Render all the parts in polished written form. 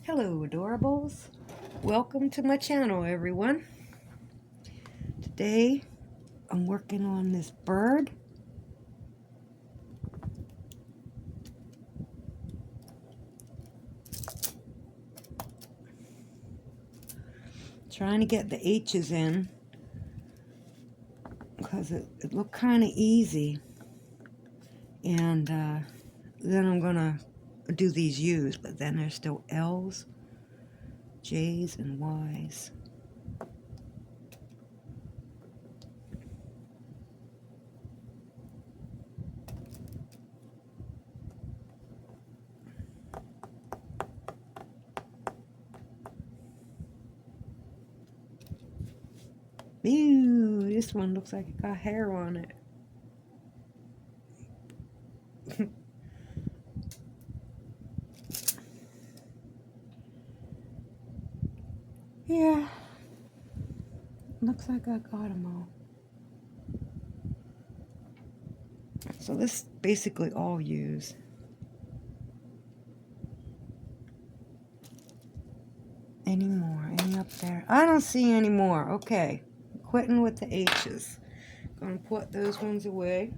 Hello adorables, welcome to my channel everyone. Today I'm working on this bird. Trying to get the H's in because it looked kind of easy, and then I'm gonna do these U's, but then there's still L's, J's, and Y's. Ew, this one looks like it got hair on it. Yeah, looks like I got them all. So this basically all U's. Any more? Any up there? I don't see any more. Okay. Quitting with the H's. Gonna put those ones away.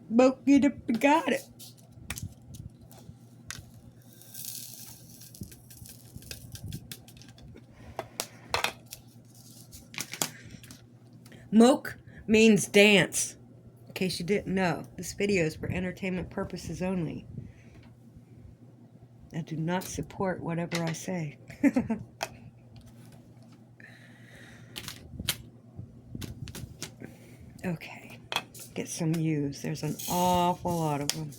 Boke it up, you got it. Moke means dance. In case you didn't know, this video is for entertainment purposes only. I do not support whatever I say. Okay, get some U's. There's an awful lot of them.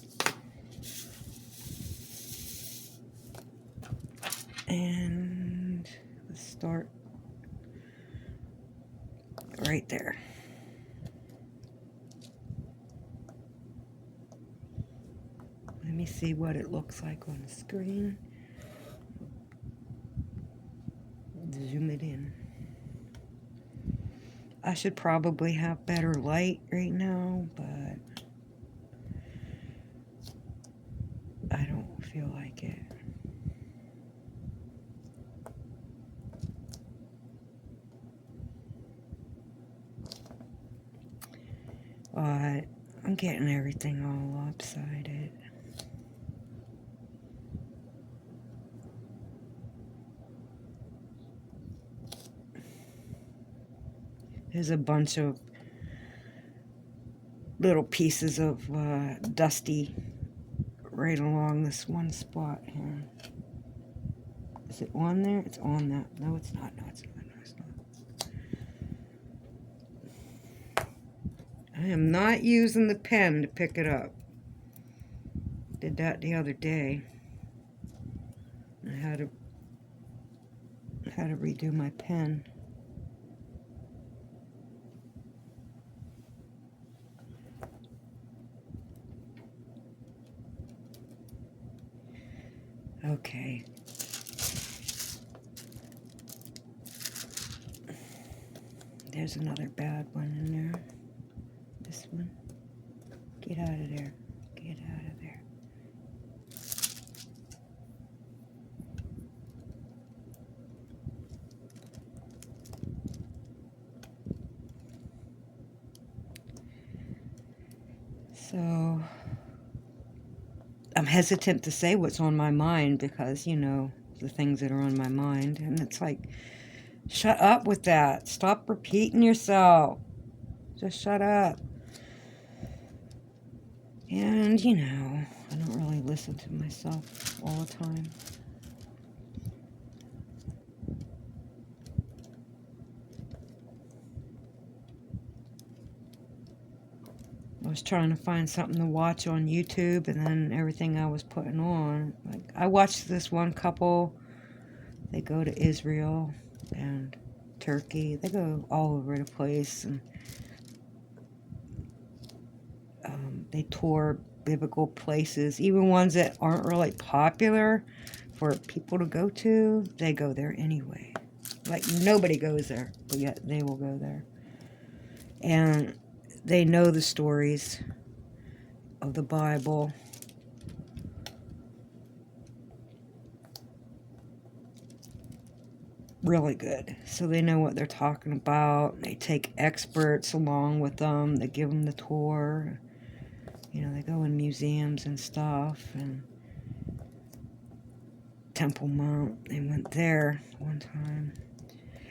And let's start right there. Let me see what it looks like on the screen. Zoom it in. I should probably have better light right now, but I don't feel like it. But I'm getting everything all lopsided. There's a bunch of little pieces of dusty right along this one spot here. Is it on there? It's on that. No, it's not. No, it's not. No, it's not. I am not using the pen to pick it up. Did that the other day. I had to redo my pen. Okay. There's another bad one in there. This one. Get out of there. Get out of there. So I'm hesitant to say what's on my mind because, you know, the things that are on my mind. And it's like, shut up with that. Stop repeating yourself. Just shut up. And, you know, I don't really listen to myself all the time. I was trying to find something to watch on YouTube, and then everything I was putting on. Like, I watched this one couple. They go to Israel and Turkey. They go all over the place, and they tour biblical places, even ones that aren't really popular for people to go to. They go there anyway. Like, nobody goes there, but yet they will go there. And they know the stories of the Bible, really good. So they know what they're talking about. They take experts along with them. They give them the tour. You know, they go in museums and stuff. And Temple Mount, they went there one time.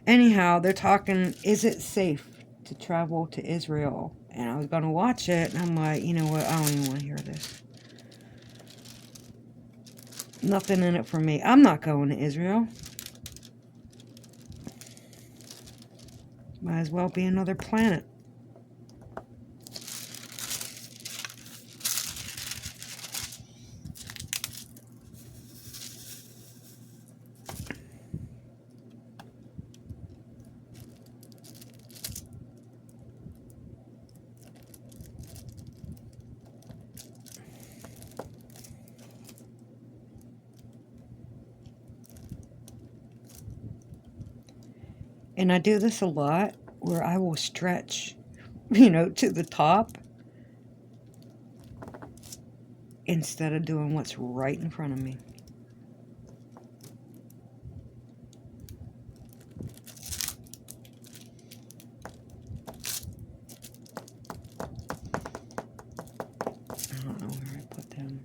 Anyhow, they're talking, is it safe to travel to Israel? And I was going to watch it, and I'm like, you know what? I don't even want to hear this. Nothing in it for me. I'm not going to Israel. Might as well be another planet. And I do this a lot where I will stretch, to the top instead of doing what's right in front of me. I don't know where I put them.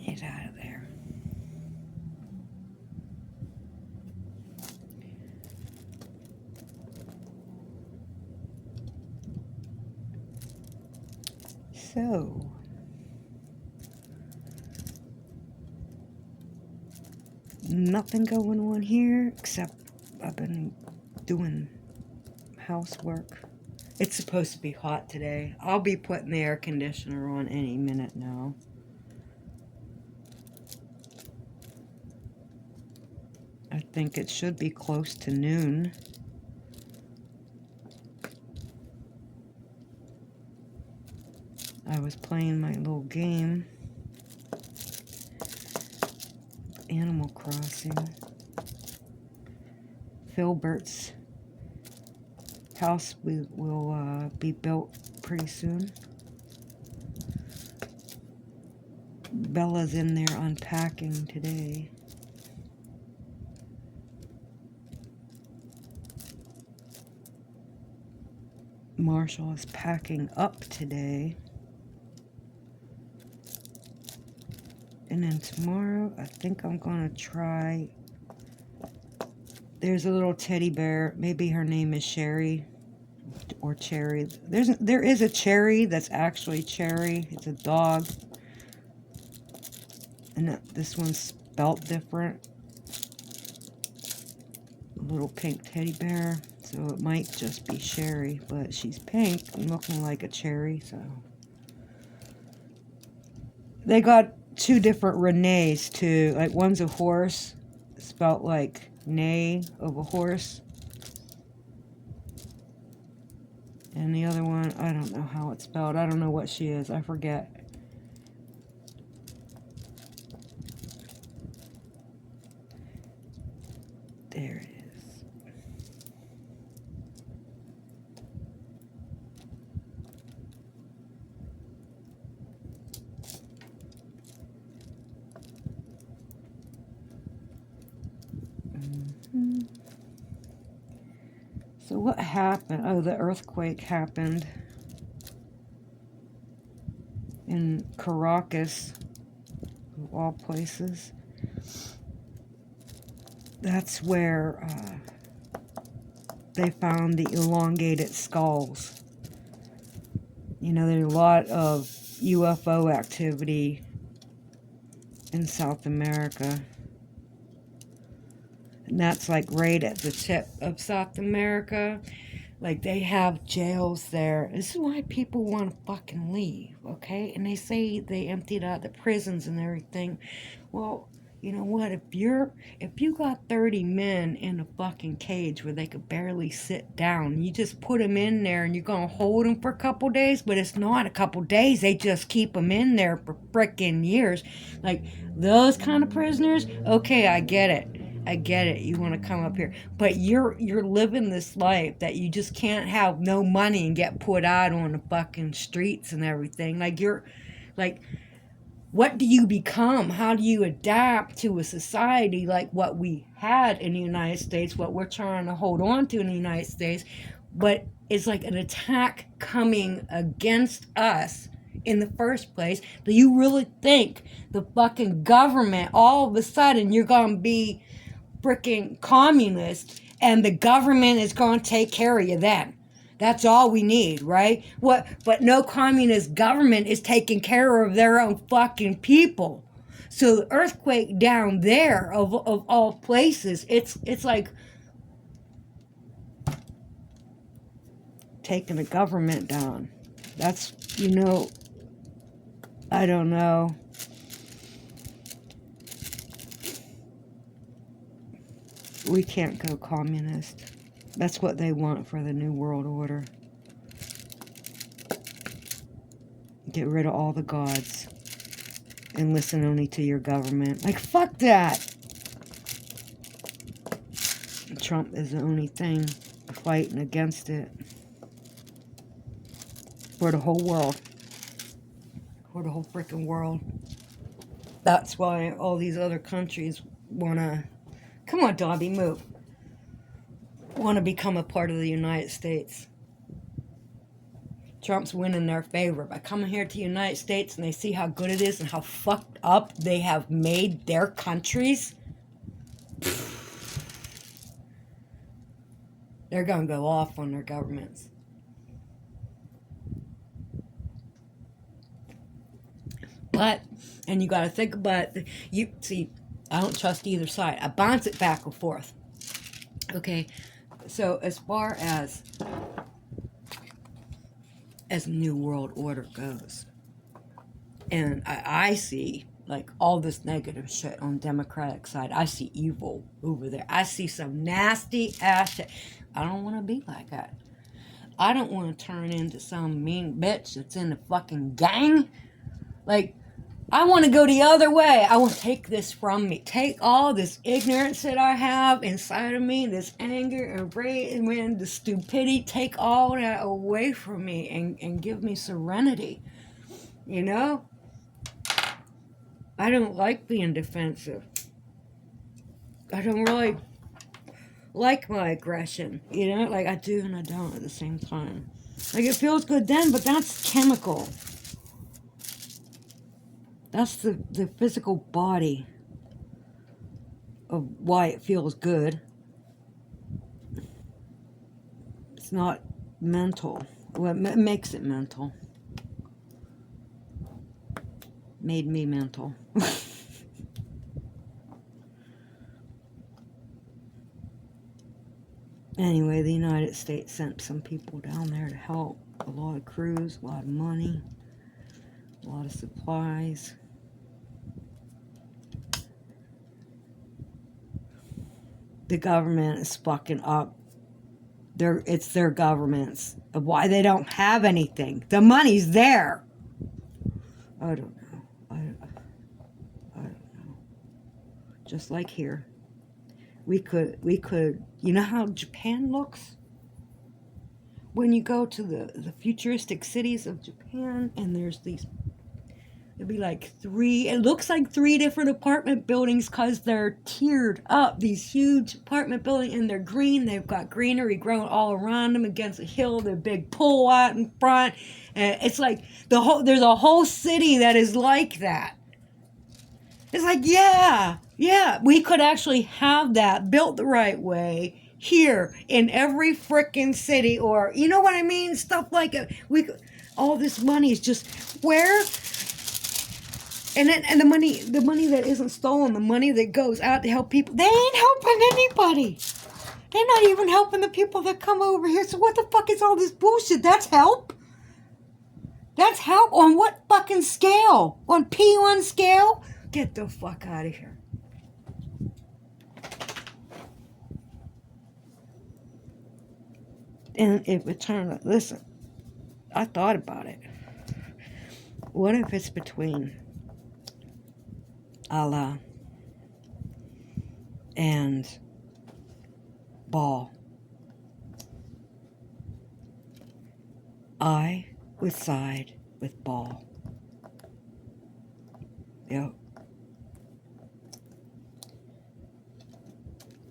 Get out of there. So, nothing going on here except I've been doing housework. It's supposed to be hot today. I'll be putting the air conditioner on any minute now. I think it should be close to noon. I was playing my little game, Animal Crossing. Filbert's house will be built pretty soon. Bella's in there unpacking today. Marshall is packing up today. And then tomorrow, I think I'm going to try. There's a little teddy bear. Maybe her name is Sherry or Cherry. There is a Cherry that's actually Cherry. It's a dog. And this one's spelt different. A little pink teddy bear. So it might just be Sherry, but she's pink and looking like a cherry, so. They got two different Renees too. Like one's a horse, spelt like neigh of a horse. And the other one, I don't know how it's spelled. I don't know what she is. I forget. There it is. So what happened? Oh, the earthquake happened in Caracas, of all places. That's where they found the elongated skulls. There's a lot of UFO activity in South America. And that's like right at the tip of South America. Like they have jails there. This is why people want to fucking leave, okay? And they say they emptied out the prisons and everything. Well, you know what? If you got 30 men in a fucking cage where they could barely sit down, you just put them in there and you're gonna hold them for a couple days, but it's not a couple days. They just keep them in there for frickin' years. Like those kind of prisoners, okay, I get it. I get it. You want to come up here, but you're living this life that you just can't have no money and get put out on the fucking streets and everything. Like you're, like, what do you become? How do you adapt to a society like what we had in the United States, what we're trying to hold on to in the United States, but it's like an attack coming against us in the first place? Do you really think the fucking government, all of a sudden, you're going to be freaking communist and the government is going to take care of you then? That's all we need, right? What? But no communist government is taking care of their own fucking people. So the earthquake down there, of all places, it's like taking the government down. That's, I don't know. We can't go communist. That's what they want for the New World Order. Get rid of all the gods and listen only to your government. Like, fuck that! Trump is the only thing fighting against it. For the whole world. For the whole freaking world. That's why all these other countries want to... Come on, Dobby, move. Want to become a part of the United States. Trump's winning their favor by coming here to the United States, and they see how good it is and how fucked up they have made their countries. They're going to go off on their governments. But, and you got to think about it. You see, I don't trust either side. I bounce it back and forth. Okay, so as far as New World Order goes, and I see like all this negative shit on Democratic side. I see evil over there. I see some nasty ass shit. I don't want to be like that. I don't want to turn into some mean bitch that's in the fucking gang. Like, I want to go the other way. I want to take this from me. Take all this ignorance that I have inside of me, this anger and rage and the stupidity, take all that away from me and give me serenity. You know? I don't like being defensive. I don't really like my aggression. You know? Like, I do and I don't at the same time. Like, it feels good then, but that's chemical. That's the physical body of why it feels good. It's not mental. Well, it makes it mental. Made me mental. Anyway, the United States sent some people down there to help. A lot of crews, a lot of money, a lot of supplies. The government is fucking up. It's their governments. Of why they don't have anything. The money's there. I don't know. I don't know. Just like here. We could, you know how Japan looks? When you go to the futuristic cities of Japan, and there's these, it'd be like it looks like 3 different apartment buildings because they're tiered up, these huge apartment buildings, and they're green. They've got greenery growing all around them against a hill. There's a big pool out in front. And it's like there's a whole city that is like that. It's like, yeah, we could actually have that built the right way here in every frickin' city, or, you know what I mean? Stuff like it. All this money is just where, and the money that isn't stolen, the money that goes out to help people, they ain't helping anybody. They're not even helping the people that come over here. So what the fuck is all this bullshit? That's help? That's help on what fucking scale? On P1 scale? Get the fuck out of here. And if it turned out, listen, I thought about it. What if it's between Allah and Ball. I would side with Ball. Yep.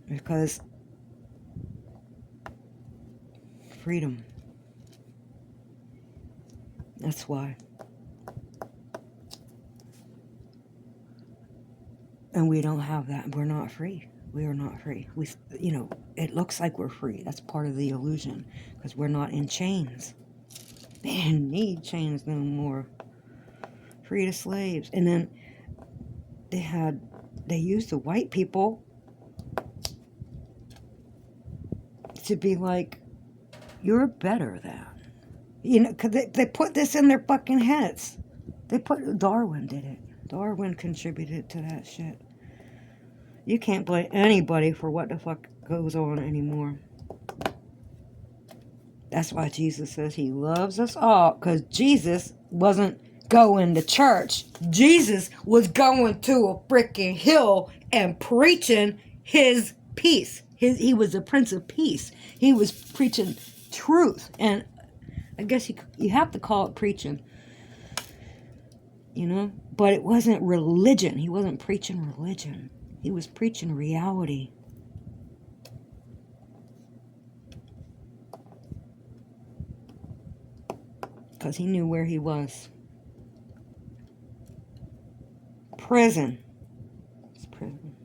Because freedom. That's why. And we don't have that. We're not free. We are not free. It looks like we're free. That's part of the illusion, because we're not in chains. They didn't need chains no more. Free to slaves. And then they used the white people to be like, you're better than. Because they put this in their fucking heads. Darwin did it. Darwin contributed to that shit. You can't blame anybody for what the fuck goes on anymore. That's why Jesus says he loves us all, because Jesus wasn't going to church. Jesus was going to a freaking hill and preaching his peace. He was the Prince of Peace. He was preaching truth. And I guess you have to call it preaching. But it wasn't religion. He wasn't preaching religion. He was preaching reality. Because he knew where he was. Prison. It's prison.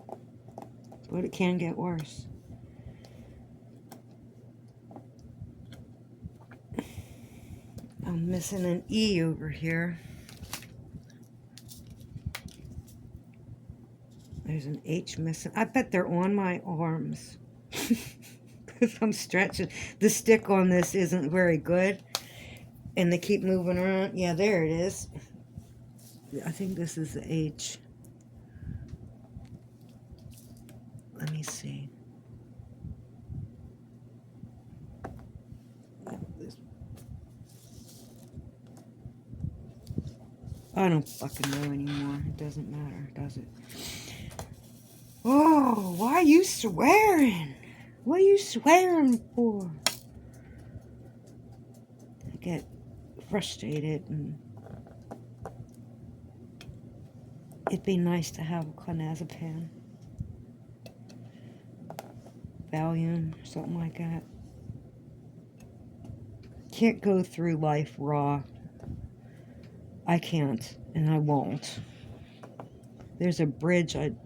But it can get worse. I'm missing an E over here. There's an H missing. I bet they're on my arms. Because I'm stretching. The stick on this isn't very good. And they keep moving around. Yeah, there it is. I think this is the H. Let me see. I don't fucking know anymore. It doesn't matter, does it? Oh, why are you swearing? What are you swearing for? I get frustrated, and it'd be nice to have a clonazepam, Valium, something like that. Can't go through life raw. I can't, and I won't. There's a bridge I'd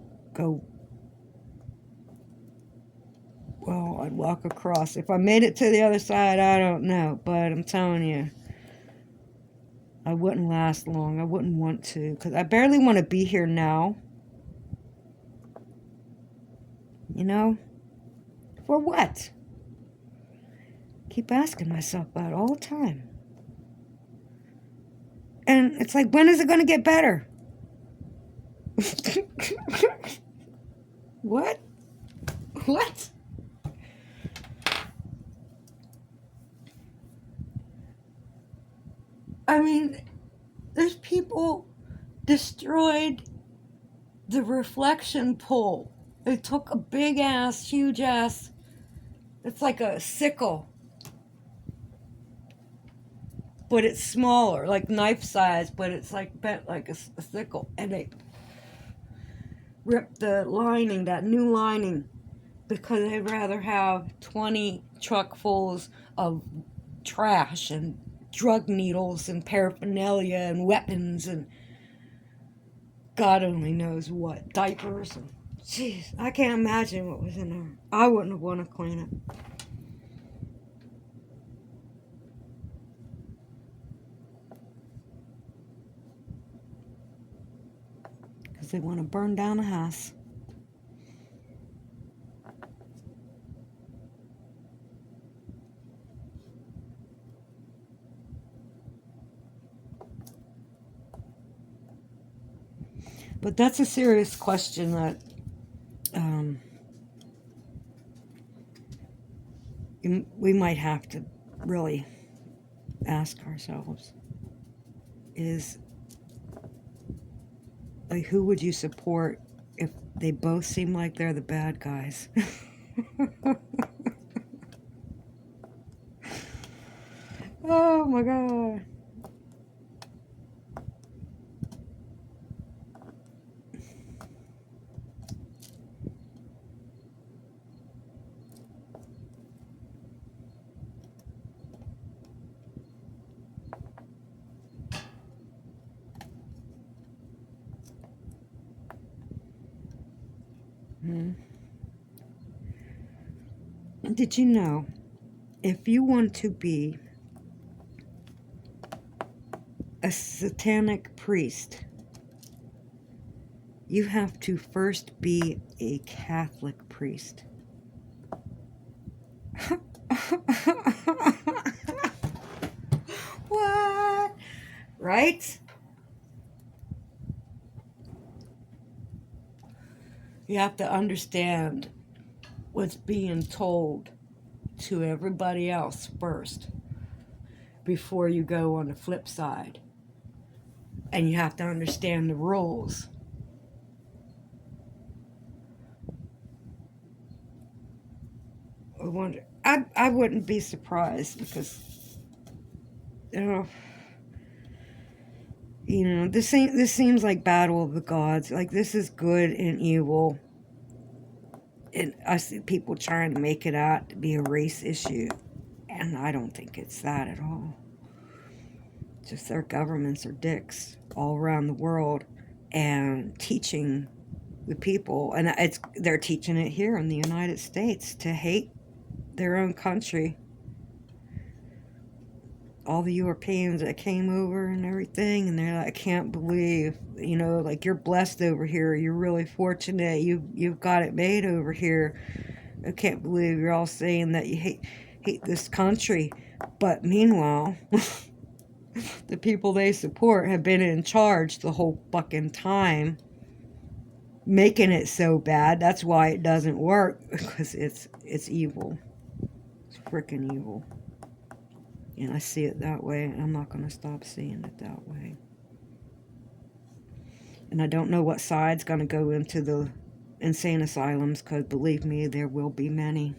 walk across. If I made it to the other side, I don't know, but I'm telling you, I wouldn't last long. I wouldn't want to, because I barely want to be here now. For what? Keep asking myself that all the time. And it's like, when is it going to get better? What? What? I mean, there's people destroyed the reflection pole. They took a big ass, huge ass, it's like a sickle, but it's smaller, like knife size, but it's like bent like a sickle. And they ripped the lining, that new lining, because they'd rather have 20 truckfuls of trash and drug needles and paraphernalia and weapons and God only knows what, diapers. And jeez, I can't imagine what was in there. I wouldn't have wanted to clean it. Because they want to burn down the house. But that's a serious question that we might have to really ask ourselves. Is, like, who would you support if They both seem like they're the bad guys. Oh my God. Hmm. Did you know if you want to be a satanic priest, you have to first be a Catholic priest? What? Right? You have to understand what's being told to everybody else first before you go on the flip side. And you have to understand the rules. I wouldn't be surprised because, you know, this seems like Battle of the Gods. Like, this is good and evil. And I see people trying to make it out to be a race issue. And I don't think it's that at all. Just their governments are dicks all around the world and teaching the people. And they're teaching it here in the United States to hate their own country. All the Europeans that came over and everything, and they're like, I can't believe, like, you're blessed over here. You're really fortunate. You've got it made over here. I can't believe you're all saying that you hate this country. But meanwhile, the people they support have been in charge the whole fucking time, making it so bad. That's why it doesn't work, because it's evil. It's freaking evil. And I see it that way, and I'm not going to stop seeing it that way. And I don't know what side's going to go into the insane asylums, because believe me, there will be many.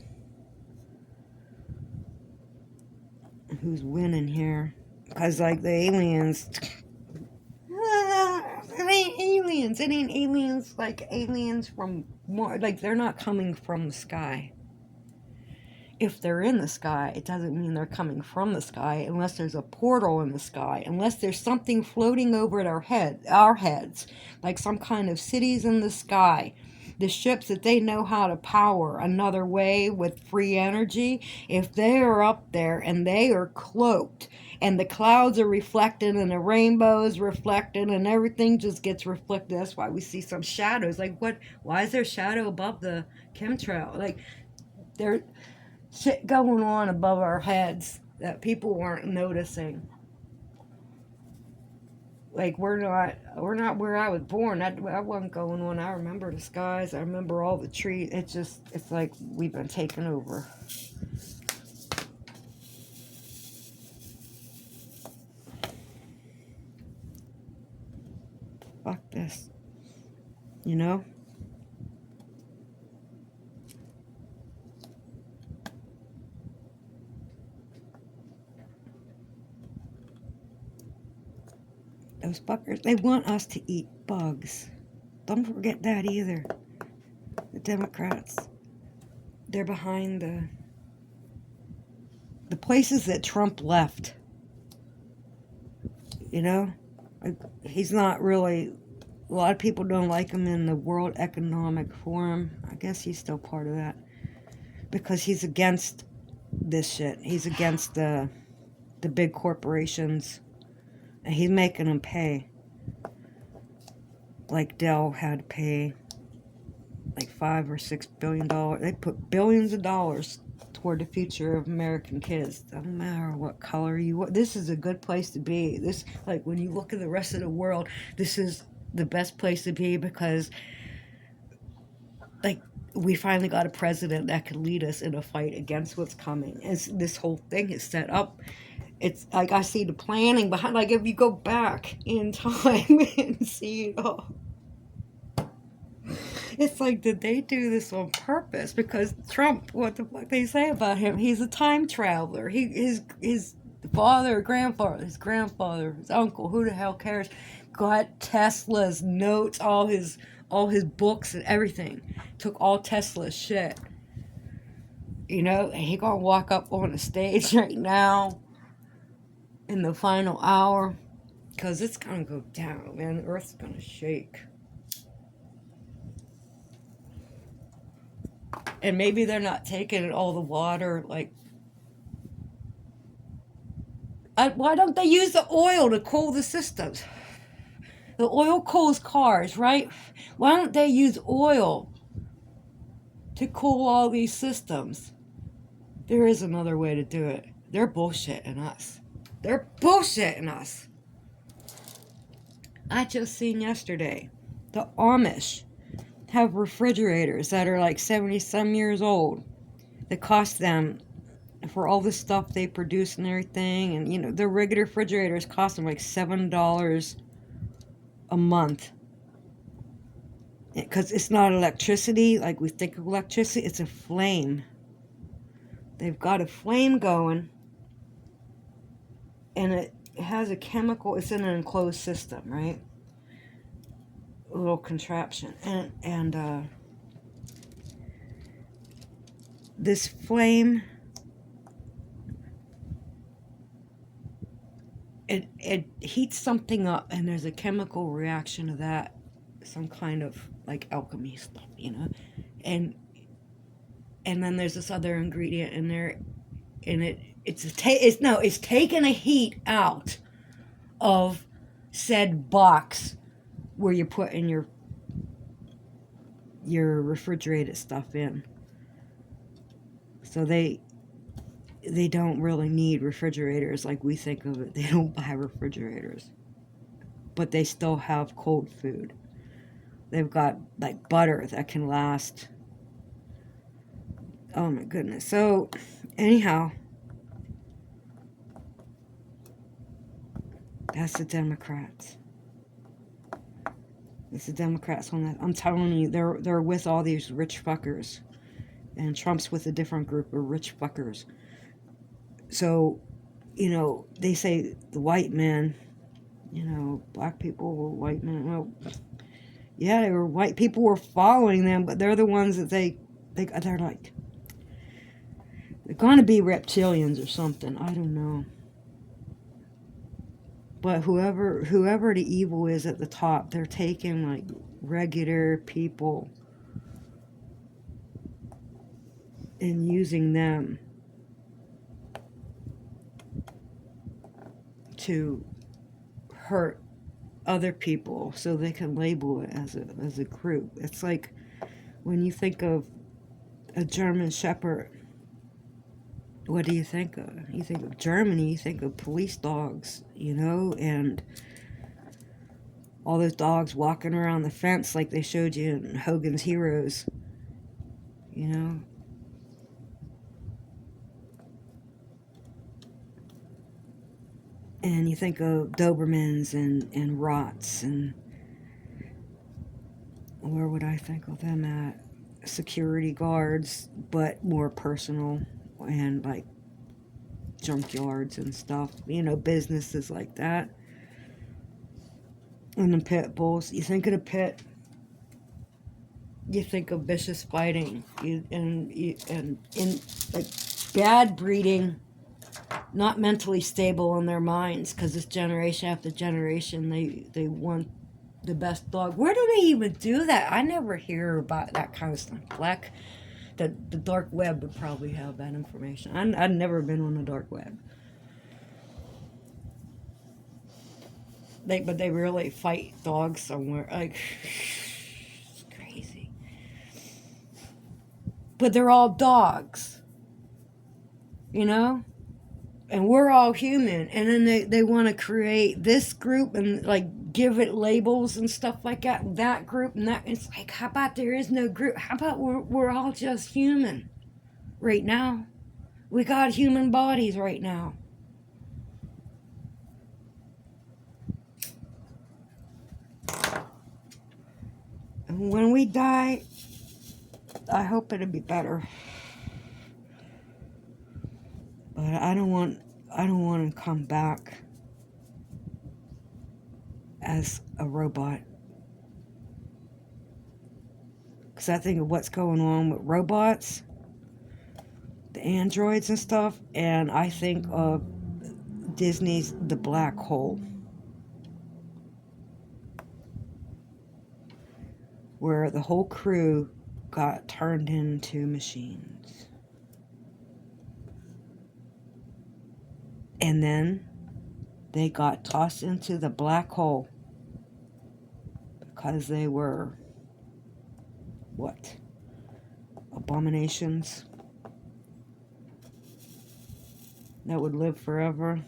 Who's winning here? Because, like, the aliens... It ain't aliens. It ain't aliens like aliens from... Like, they're not coming from the sky. If they're in the sky, it doesn't mean they're coming from the sky unless there's a portal in the sky, unless there's something floating over at our heads, like some kind of cities in the sky. The ships that they know how to power another way with free energy, if they are up there and they are cloaked and the clouds are reflected and the rainbow is reflected and everything just gets reflected, that's why we see some shadows. Like, why is there shadow above the chemtrail? Like, there shit going on above our heads that people weren't noticing. Like, we're not where I was born. That wasn't going on. I remember the skies. I remember all the trees. It's like we've been taken over. Fuck this. You know? Those fuckers, they want us to eat bugs. Don't forget that either. The Democrats, they're behind the places that Trump left. He's not really... A lot of people don't like him in the World Economic Forum. I guess he's still part of that. Because he's against this shit. He's against the big corporations. And he's making them pay. Like Dell had to pay like $5 or $6 billion. They put billions of dollars toward the future of American kids. Doesn't matter what color you are. This is a good place to be. This, like, when you look at the rest of the world, this is the best place to be because, like, we finally got a president that could lead us in a fight against what's coming. This whole thing is set up. It's like I see the planning behind. Like, if you go back in time and see it all, It's like, did they do this on purpose? Because Trump, what the fuck they say about him? He's a time traveler. His father, grandfather, his grandfather, his uncle, who the hell cares? Got Tesla's notes, all his books and everything. Took all Tesla's shit. You know, and he gonna walk up on the stage right now in the final hour, because it's gonna go down, man. The earth's gonna shake. And maybe they're not taking all the water, like, why don't they use the oil to cool the systems? The oil cools cars, right? Why don't they use oil to cool all these systems? There is another way to do it. They're bullshitting us. They're bullshitting us. I just seen yesterday, the Amish have refrigerators that are like 70 some years old that cost them, for all the stuff they produce and everything, and you know, the regular refrigerators cost them like $7 a month, because it's not electricity like we think of electricity. It's a flame. They've got a flame going, and it has a chemical. It's in an enclosed system, right? A little contraption, and this flame, it heats something up, and there's a chemical reaction to that, some kind of like alchemy stuff, you know, and then there's this other ingredient in there, and it's taking a heat out of said box where you put in your refrigerated stuff in. So they don't really need refrigerators like we think of it. They don't buy refrigerators. But they still have cold food. They've got like butter that can last. Oh my goodness. So anyhow, that's the Democrats. It's the Democrats on that. I'm telling you, they're with all these rich fuckers. And Trump's with a different group of rich fuckers. So, you know, they say the white men, you know, black people were white men. Well, yeah, they were white people were following them, but they're the ones that they're like, they're gonna be reptilians or something. I don't know. But whoever the evil is at the top, they're taking like regular people and using them to hurt other people so they can label it as a group. It's like when you think of a German Shepherd, what do you think of? You think of Germany, you think of police dogs, you know, and all those dogs walking around the fence like they showed you in Hogan's Heroes, you know. And you think of Dobermans and Rots, and where would I think of them at? Security guards, but more personal, and like junkyards and stuff, you know, businesses like that. And the pit bulls, you think of the pit, you think of vicious fighting, and like bad breeding, not mentally stable in their minds, because this generation after generation, they want the best dog. Where do they even do that? I never hear about that kind of stuff. The dark web would probably have that information. I've never been on the dark web. But they really fight dogs somewhere. Like, it's crazy. But they're all dogs, you know? And we're all human. And then they want to create this group and like give it labels and stuff like that group and that. It's like, how about there is no group? How about we're all just human right now? We got human bodies right now. when we die, I hope it'll be better. But I don't want to come back as a robot. Because I think of what's going on with robots, the androids and stuff, and I think of Disney's The Black Hole, where the whole crew got turned into machines. And then they got tossed into the black hole because they were, what? Abominations that would live forever.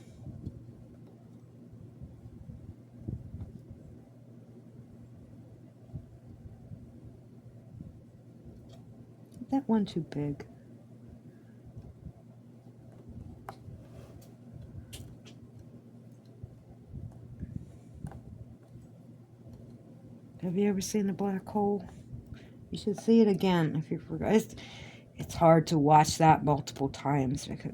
Is that one too big? Have you ever seen The Black Hole? You should see it again if you forgot. It's hard to watch that multiple times because,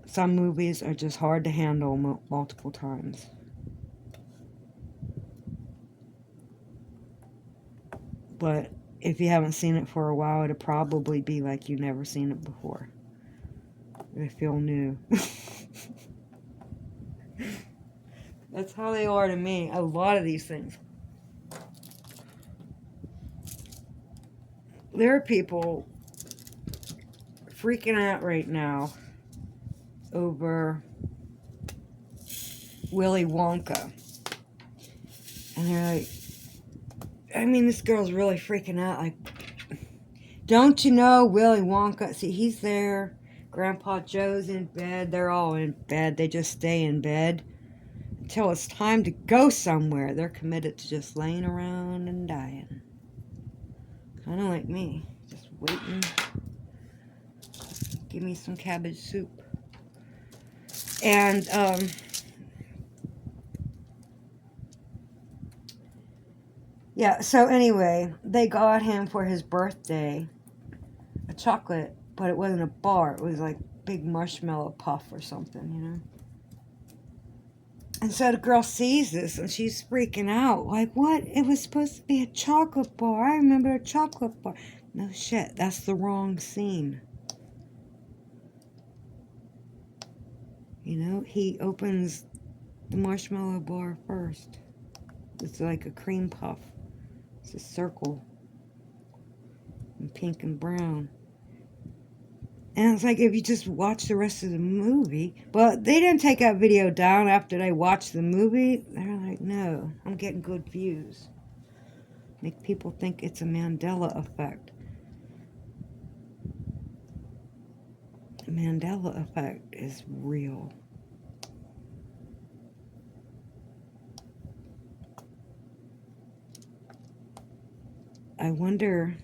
some movies are just hard to handle multiple times. But if you haven't seen it for a while, it'll probably be like you've never seen it before. They feel new. That's how they are to me. A lot of these things. There are people freaking out right now over Willy Wonka. And they're like, I mean, this girl's really freaking out. Like, don't you know Willy Wonka? See, he's there. Grandpa Joe's in bed. They're all in bed. They just stay in bed until it's time to go somewhere. They're committed to just laying around and dying. Kind of like me. Just waiting. Give me some cabbage soup. And, yeah, so anyway, they got him for his birthday a chocolate, but it wasn't a bar. It was like big marshmallow puff or something, And so the girl sees this and she's freaking out. Like, what? It was supposed to be a chocolate bar. I remember a chocolate bar. No shit, that's the wrong scene. He opens the marshmallow bar first. It's like a cream puff. It's a circle. In pink and brown. And it's like, if you just watch the rest of the movie. But they didn't take that video down after they watched the movie. They're like, no, I'm getting good views. Make people think it's a Mandela effect. The Mandela effect is real. I wonder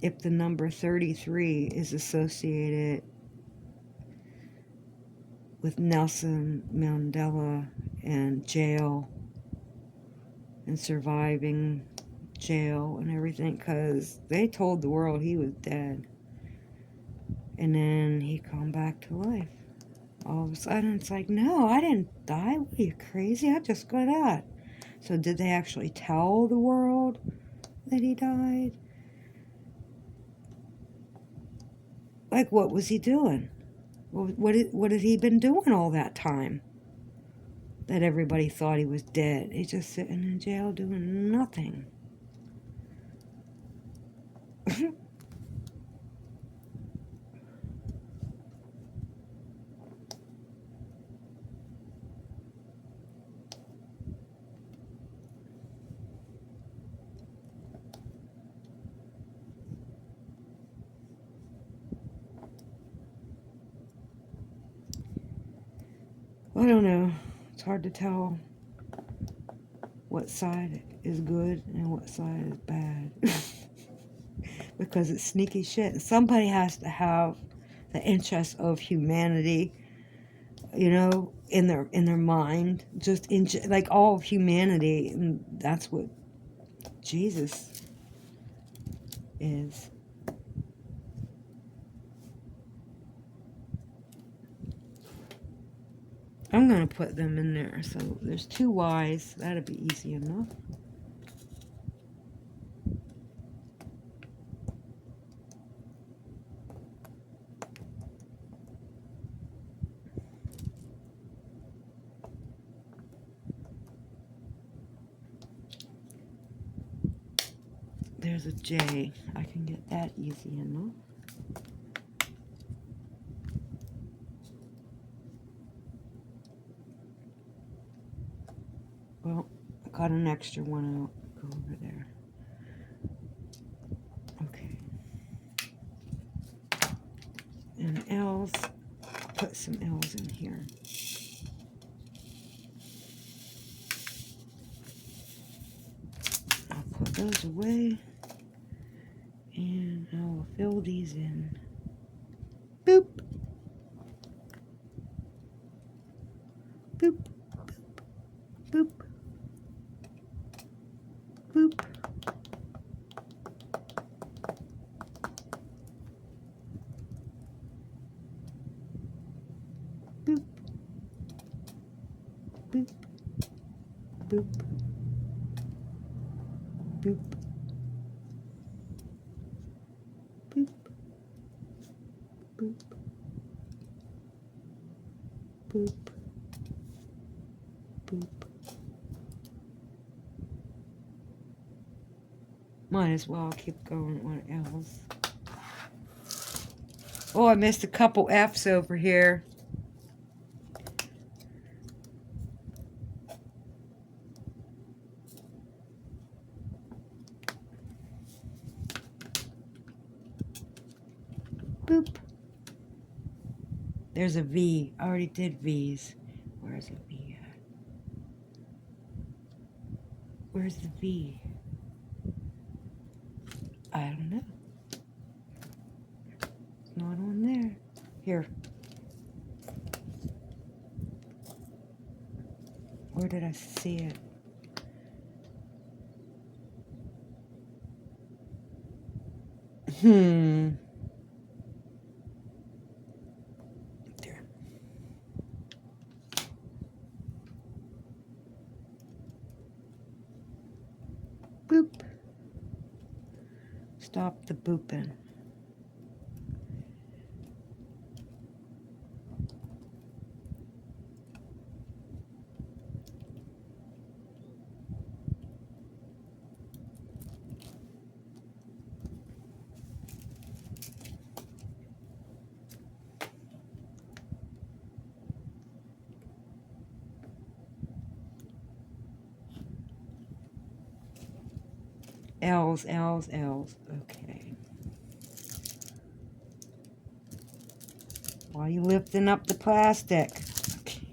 if the number 33 is associated with Nelson Mandela and jail and surviving jail and everything, because they told the world he was dead. And then he come back to life. All of a sudden, it's like, no, I didn't die. What, are you crazy? I just got out. So did they actually tell the world that he died? Like, what was he doing? What had he been doing all that time that everybody thought he was dead? He's just sitting in jail doing nothing. I don't know. It's hard to tell what side is good and what side is bad. Because it's sneaky shit. Somebody has to have the interest of humanity, you know, in their mind, just in like all of humanity, and that's what Jesus is. I'm gonna put them in there. So there's 2 Y's. That'll be easy enough. There's a J. I can get that easy enough. Well, I got an extra one out. Go over there. Okay. And L's. Put some L's in here. I'll put those away. And I'll fill these in. Boop. Boop. Boop. Boop. Boop. Boop. Boop. Boop. Boop. Boop. Boop. Boop. Might as well keep going on L's. Oh, I missed a couple F's over here. Boop. There's a V. I already did V's. Where's the V at? Where's the V? I don't know. It's not on there. Here. Where did I see it? There. Boop. Stop the booping. L's, L's, L's. Okay. Why are you lifting up the plastic? Okay.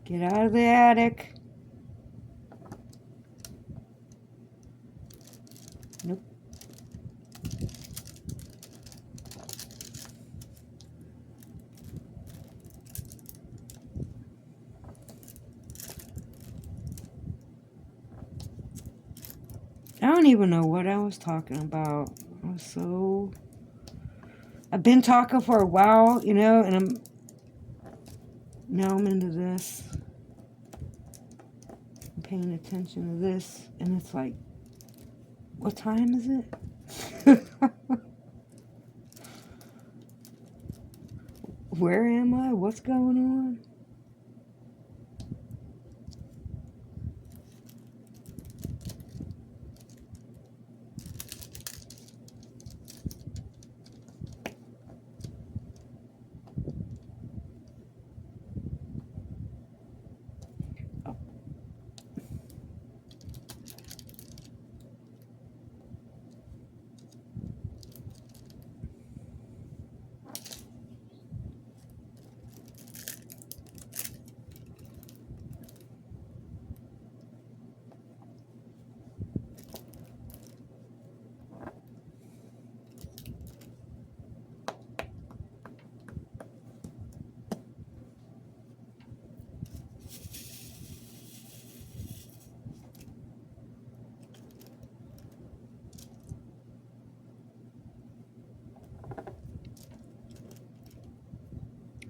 Get out of the attic. Nope. I don't even know what I was talking about. I've been talking for a while, you know, and now I'm into this. I'm paying attention to this, and it's like, what time is it? Where am I? What's going on?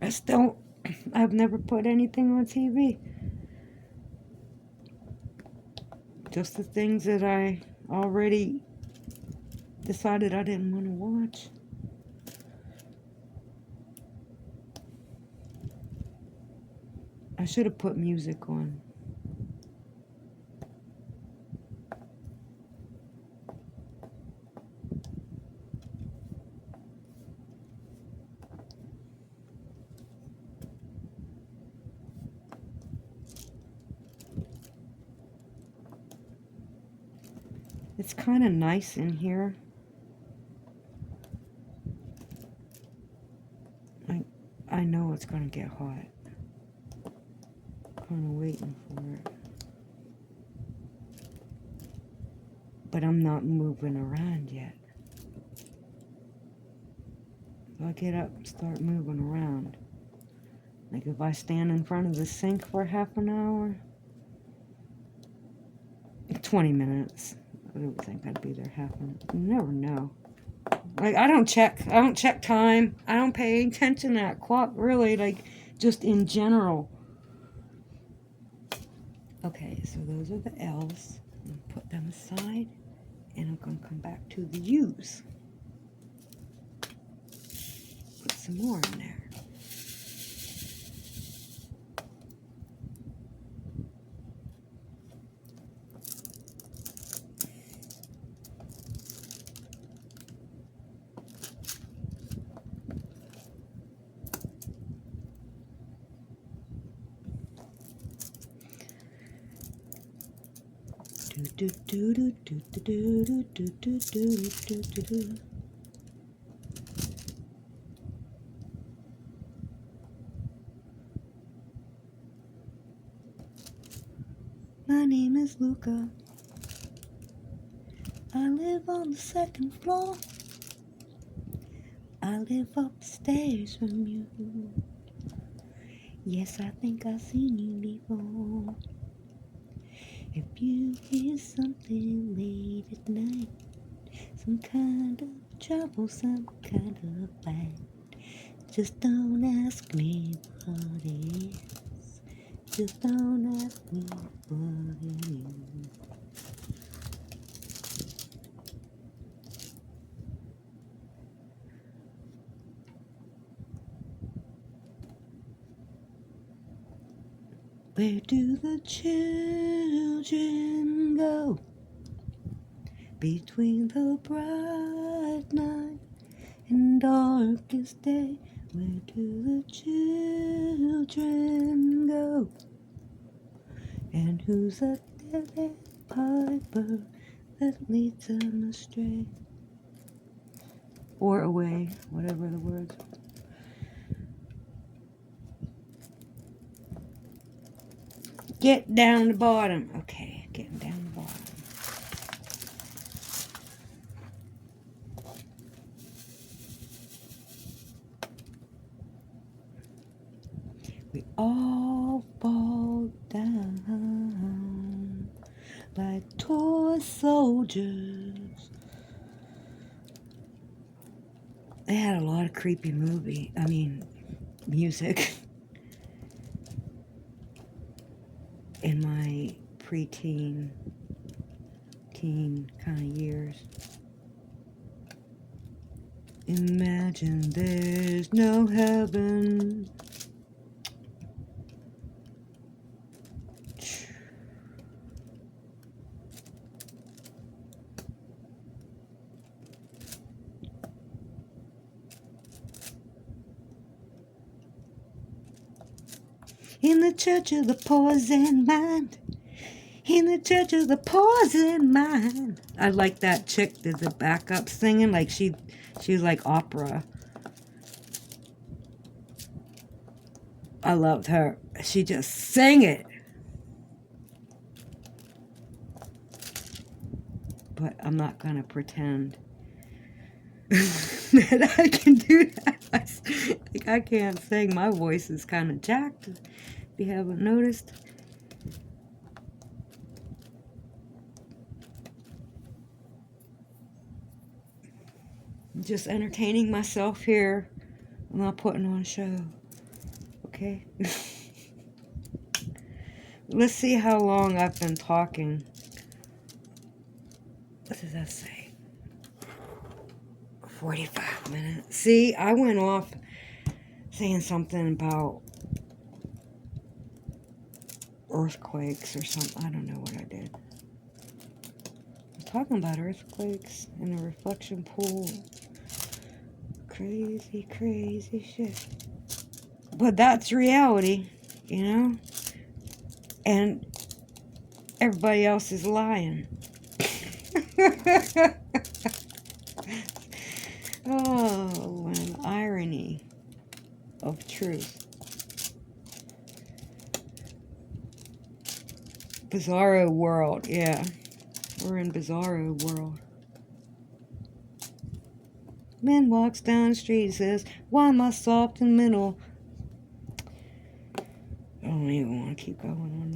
I still, I've never put anything on TV. Just the things that I already decided I didn't want to watch. I should have put music on. It's kind of nice in here. I know it's going to get hot. Kind of waiting for it. But I'm not moving around yet. If I get up and start moving around, like if I stand in front of the sink for half an hour, 20 minutes. I don't think I'd be there half an hour. You never know. Like I don't check time. I don't pay attention to that clock really, like just in general. Okay, so those are the L's. I'm gonna put them aside and I'm gonna come back to the U's. Put some more in there. My name is Luca. I live on the second floor. I live upstairs from you. Yes, I think I've seen you before. If you hear something late at night, some kind of trouble, some kind of fight, just don't ask me what it is. Just don't ask me what it is. Where do the children go between the bright night and darkest day? Where do the children go? And who's that dead piper that leads them astray? Or away, whatever the words. Get down the bottom. Okay, getting down the bottom. We all fall down like toy soldiers. They had a lot of creepy music in my preteen, teen kind of years. Imagine there's no heaven. In the church of the poison mind. In the church of the poison mind. I like that chick that the backup singing, like she's like opera. I loved her. She just sang it. But I'm not gonna pretend that I can do that. Like I can't sing. My voice is kind of jacked, if you haven't noticed. I'm just entertaining myself here. I'm not putting on a show. Okay. Let's see how long I've been talking. What does that say? 45 minutes. See, I went off saying something about earthquakes or something. I don't know what I did. I'm talking about earthquakes in a reflection pool. Crazy, crazy shit. But that's reality, you know? And everybody else is lying. Oh, an irony of truth. Bizarro world, yeah. We're in bizarro world. Man walks down the street and says, why am I soft in the middle? I don't even want to keep going on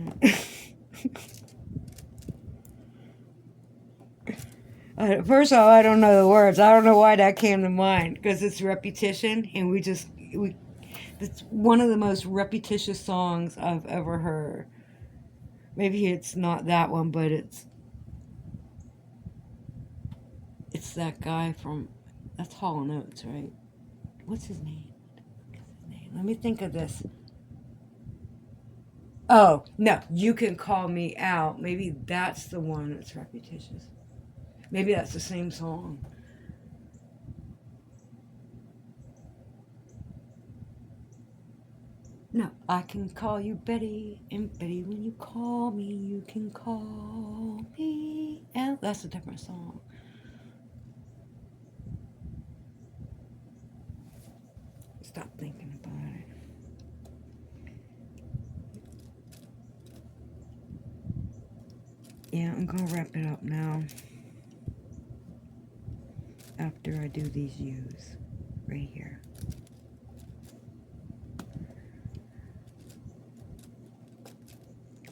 that. First of all, I don't know the words. I don't know why that came to mind, because it's repetition, and it's one of the most repetitious songs I've ever heard. Maybe it's not that one, but it's that guy from, that's Hall & Oates, right? What's his name? Let me think of this. Oh, no, You Can Call Me Out. Maybe that's the one that's repetitious. Maybe that's the same song. No, I can call you Betty, and Betty, when you call me, you can call me out. That's a different song. Stop thinking about it. Yeah, I'm gonna wrap it up now. After I do these U's right here.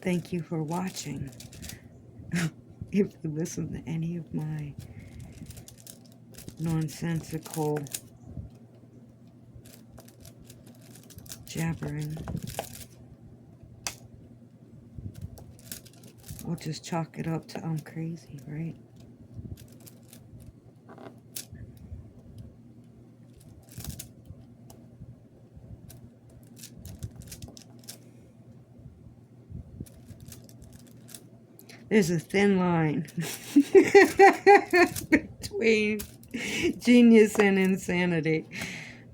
Thank you for watching. If you listen to any of my nonsensical jabbering, we'll just chalk it up to I'm crazy, right? There's a thin line between genius and insanity.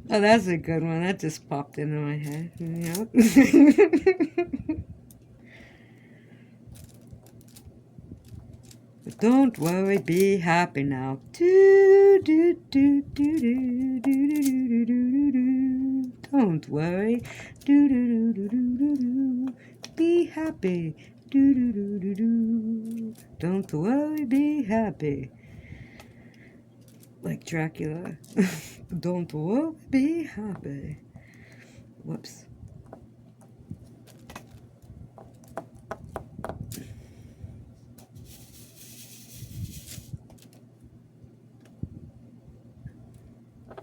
Oh, that's a good one. That just popped into my head. Don't worry, be happy now. Do, do, do, do, do, do, do, do, do, do. Don't worry. Do, do, do, do, do, do. Be happy. Do, do, do, do, do. Don't worry, be happy. Like Dracula. Don't worry, be happy. Whoops.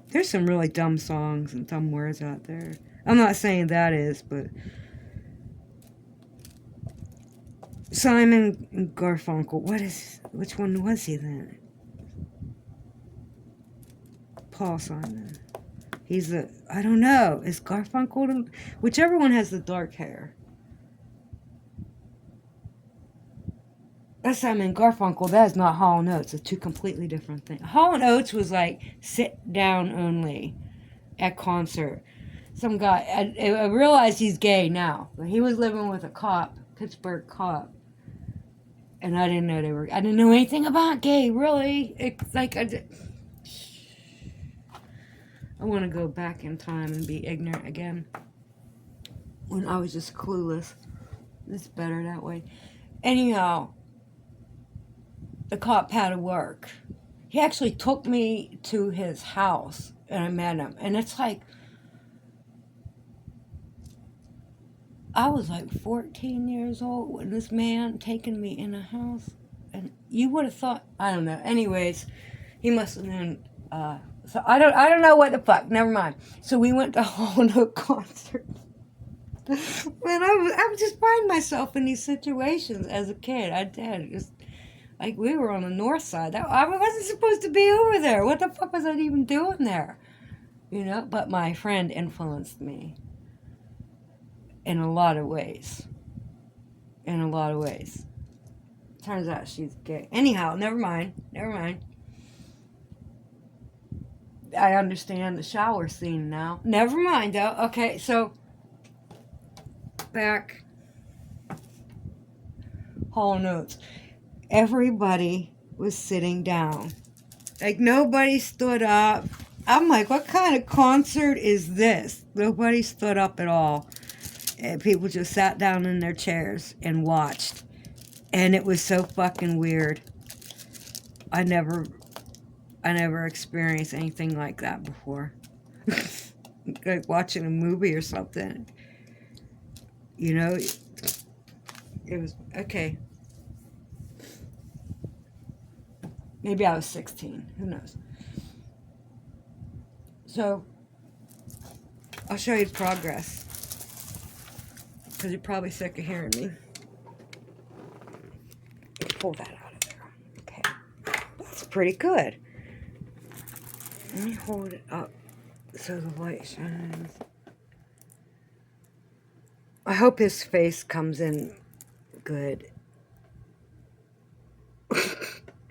There's some really dumb songs and dumb words out there. I'm not saying that is, but Simon Garfunkel. Which one was he then? Paul Simon. I don't know. Is Garfunkel, whichever one has the dark hair. That's Simon Garfunkel. That is not Hall & Oates. It's two completely different things. Hall & Oates was like sit down only at concert. Some guy, I realize he's gay now. But he was living with a cop, Pittsburgh cop. And I didn't know anything about gay, really. It's like, I want to go back in time and be ignorant again. When I was just clueless. It's better that way. Anyhow, the cop had to work. He actually took me to his house and I met him. And it's like, I was like 14 years old when this man taking me in a house. And you would have thought, I don't know. Anyways, he must have been, so I don't know what the fuck. Never mind. So we went to Hall & Oates concert. Man, I would just find myself in these situations as a kid. I did. Just like we were on the north side. I wasn't supposed to be over there. What the fuck was I even doing there? You know? But my friend influenced me in a lot of ways. In a lot of ways. Turns out she's gay. Anyhow, never mind. Never mind. I understand the shower scene now. Never mind, though. Okay, so back. Hall notes. Everybody was sitting down. Like, nobody stood up. I'm like, what kind of concert is this? Nobody stood up at all. And people just sat down in their chairs and watched. And it was so fucking weird. I never experienced anything like that before. Like watching a movie or something. You know, it was, okay. Maybe I was 16. Who knows? So, I'll show you the progress. Because you're probably sick of hearing me. Pull that out of there. Okay. That's pretty good. Let me hold it up so the light shines. I hope his face comes in good.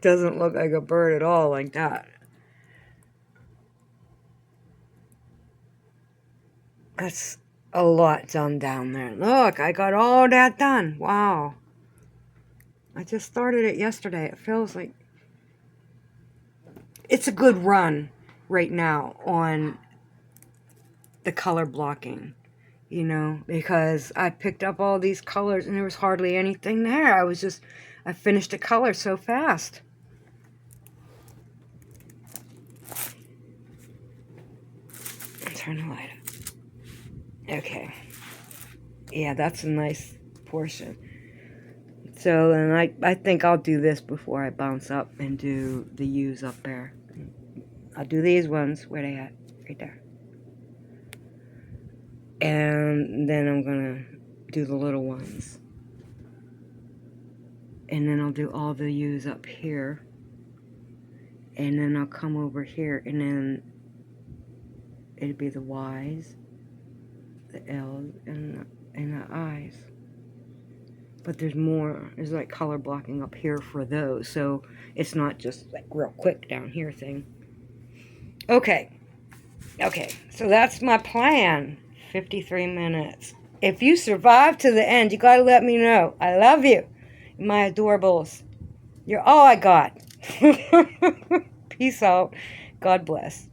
Doesn't look like a bird at all like that. That's a lot done down there. Look, I got all that done. Wow. I just started it yesterday. It feels like it's a good run right now on the color blocking, you know, because I picked up all these colors and there was hardly anything there. I finished a color so fast. Turn the light up. Okay. Yeah, that's a nice portion. So then I think I'll do this before I bounce up and do the U's up there. I'll do these ones. Where they at? Right there. And then I'm going to do the little ones. And then I'll do all the U's up here. And then I'll come over here and then it'll be the Y's, the L's, and the I's. But there's more, there's like color blocking up here for those. So it's not just like real quick down here thing. Okay. Okay, so that's my plan. 53 minutes. If you survive to the end, you gotta let me know. I love you, my adorables. You're all I got. Peace out. God bless.